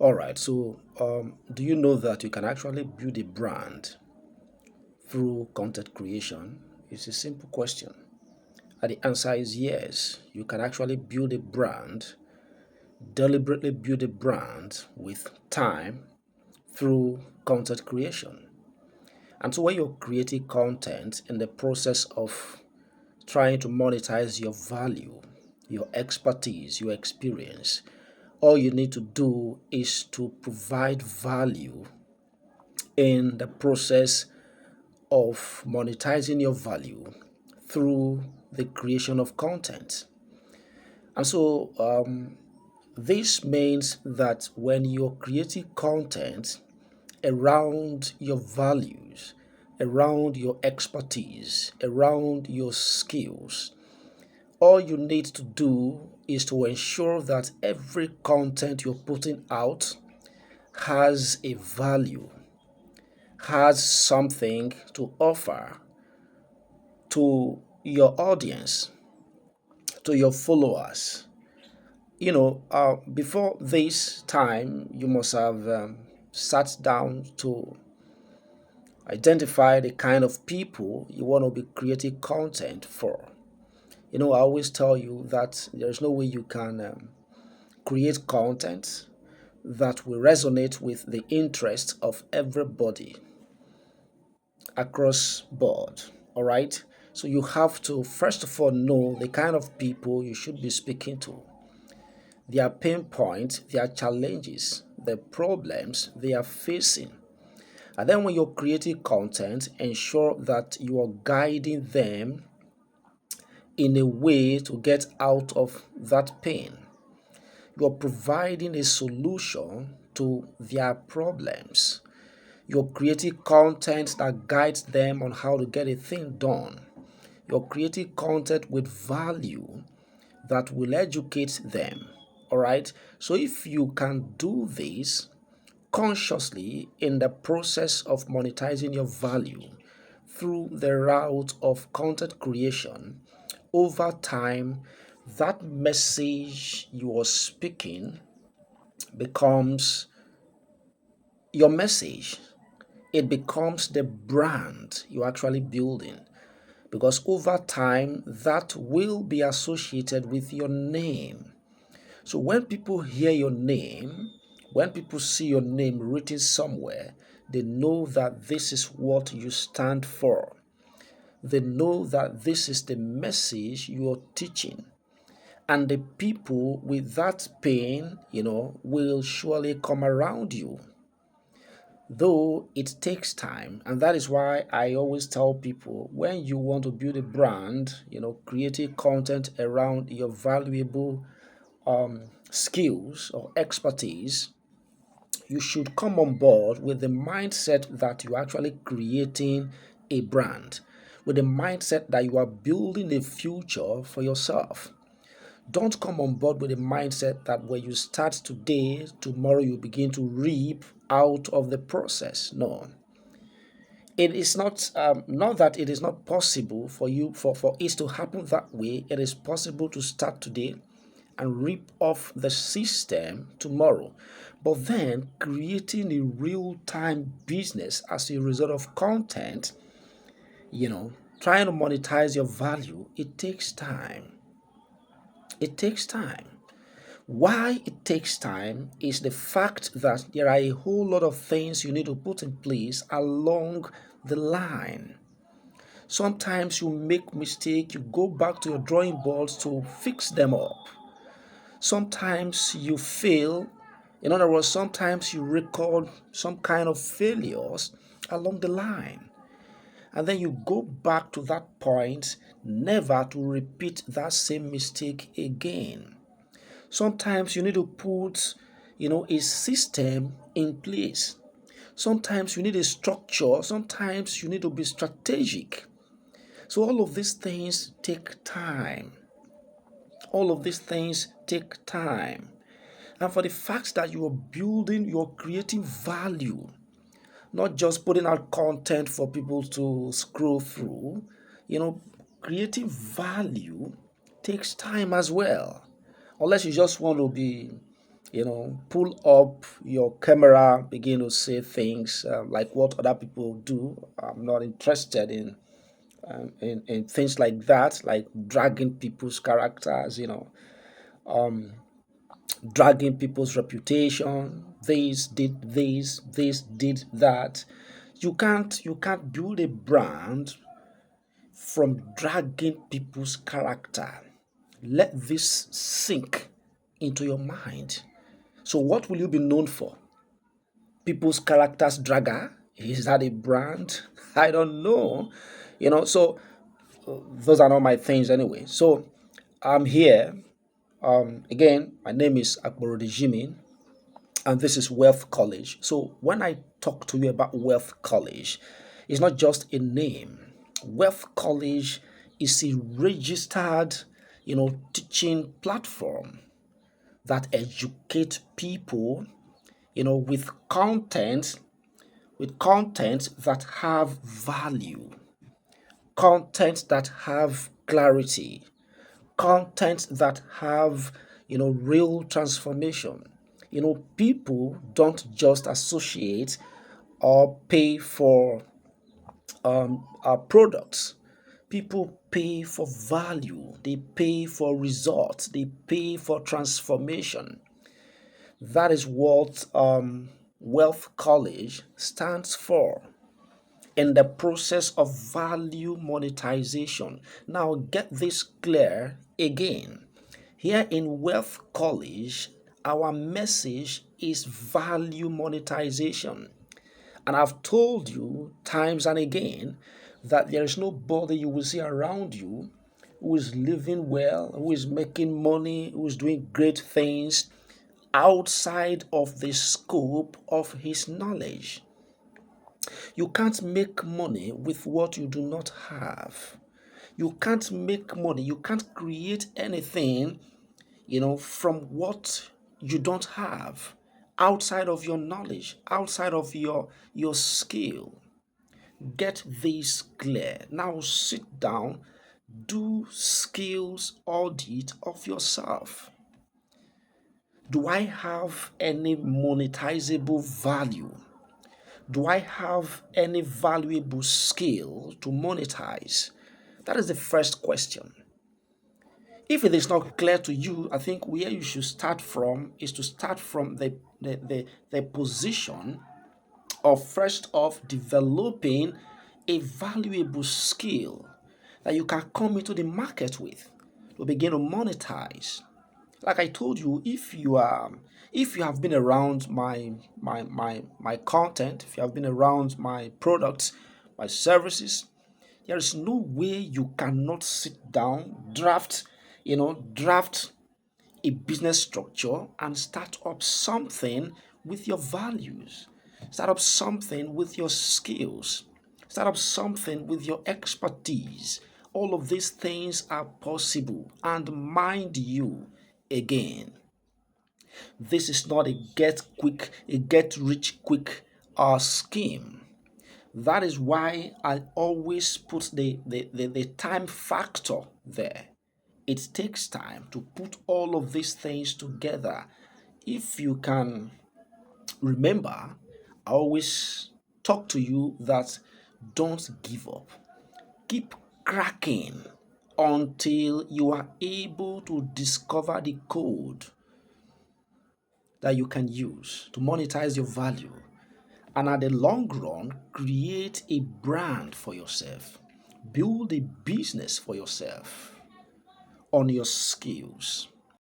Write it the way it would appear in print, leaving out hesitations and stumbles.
All right, so do you know that you can actually build a brand through content creation? It's a simple question. And the answer is yes. You can actually build a brand, deliberately build a brand with time through content creation. And so when you're creating content in the process of trying to monetize your value, your expertise, your experience, all you need to do is to provide value in the process of monetizing your value through the creation of content. And so this means that when you're creating content around your values, around your expertise, around your skills, all you need to do is to ensure that every content you're putting out has a value, has something to offer to your audience, to your followers. Before this time, you must have sat down to identify the kind of people you want to be creating content for. I always tell you that there's no way you can create content that will resonate with the interest of everybody across board. All right. So you have to first of all know the kind of people you should be speaking to, their pain points, their challenges, the problems they are facing. And then when you're creating content, ensure that you are guiding them in a way to get out of that pain. You're providing a solution to their problems. You're creating content that guides them on how to get a thing done. You're creating content with value that will educate them. All right. So if you can do this consciously in the process of monetizing your value through the route of content creation, over time, that message you are speaking becomes your message. It becomes the brand you're actually building because over time that will be associated with your name. So when people hear your name, when people see your name written somewhere, they know that this is what you stand for. They know that this is the message you're teaching. And the people with that pain, will surely come around you. Though it takes time, and that is why I always tell people when you want to build a brand, creating content around your valuable skills or expertise, you should come on board with the mindset that you're actually creating a brand, with the mindset that you are building a future for yourself. Don't come on board with the mindset that when you start today, tomorrow you begin to reap out of the process. No, it is not that it is not possible for you for it to happen that way. It is possible to start today and reap off the system tomorrow. But then creating a real-time business as a result of content, you know, trying to monetize your value, it takes time. It takes time. Why it takes time is the fact that there are a whole lot of things you need to put in place along the line. Sometimes you make mistake, you go back to your drawing boards to fix them up. Sometimes you fail. In other words, sometimes you record some kind of failures along the line. And then you go back to that point, never to repeat that same mistake again. Sometimes you need to put, a system in place. Sometimes you need a structure. Sometimes you need to be strategic. So all of these things take time. All of these things take time. And for the fact that you are building, you're creating value, not just putting out content for people to scroll through, you know, creating value takes time as well. Unless you just want to be Pull up your camera, begin to say things like what other people do. I'm not interested in things like that, like dragging people's characters, dragging people's reputation. This did that. You can't build a brand from dragging people's character. Let this sink into your mind. So, what will you be known for? People's characters dragger? Is that a brand? I don't know. So those are not my things anyway. So, I'm here. Again, my name is Akborode Jimin, and this is Wealth College. So, when I talk to you about Wealth College, it's not just a name. Wealth College is a registered, teaching platform that educate people, with content that have value, content that have clarity, content that have real transformation. People don't just associate or pay for our products. People pay for value, they pay for results, they pay for transformation. That is what Wealth College stands for in the process of value monetization. Now, get this clear again. Here in Wealth College, our message is value monetization. And I've told you times and again that there is nobody you will see around you who is living well, who is making money, who is doing great things outside of the scope of his knowledge. You can't make money with what you do not have. You can't make money, you can't create anything, from what you don't have, outside of your knowledge, outside of your skill. Get this clear. Now sit down, do skills audit of yourself. Do I have any monetizable value? Do I have any valuable skill to monetize? That is the first question. If it is not clear to you, I think where you should start from is to start from the position of first of developing a valuable skill that you can come into the market with to begin to monetize. Like I told you, if you have been around my content, if you have been around my products, my services, there is no way you cannot sit down, draft a business structure and start up something with your values. Start up something with your skills. Start up something with your expertise. All of these things are possible. And mind you, again, this is not a get rich quick scheme. That is why I always put the time factor there. It takes time to put all of these things together. If you can remember, I always talk to you that don't give up. Keep cracking until you are able to discover the code that you can use to monetize your value. And at the long run, create a brand for yourself. Build a business for yourself on your skills.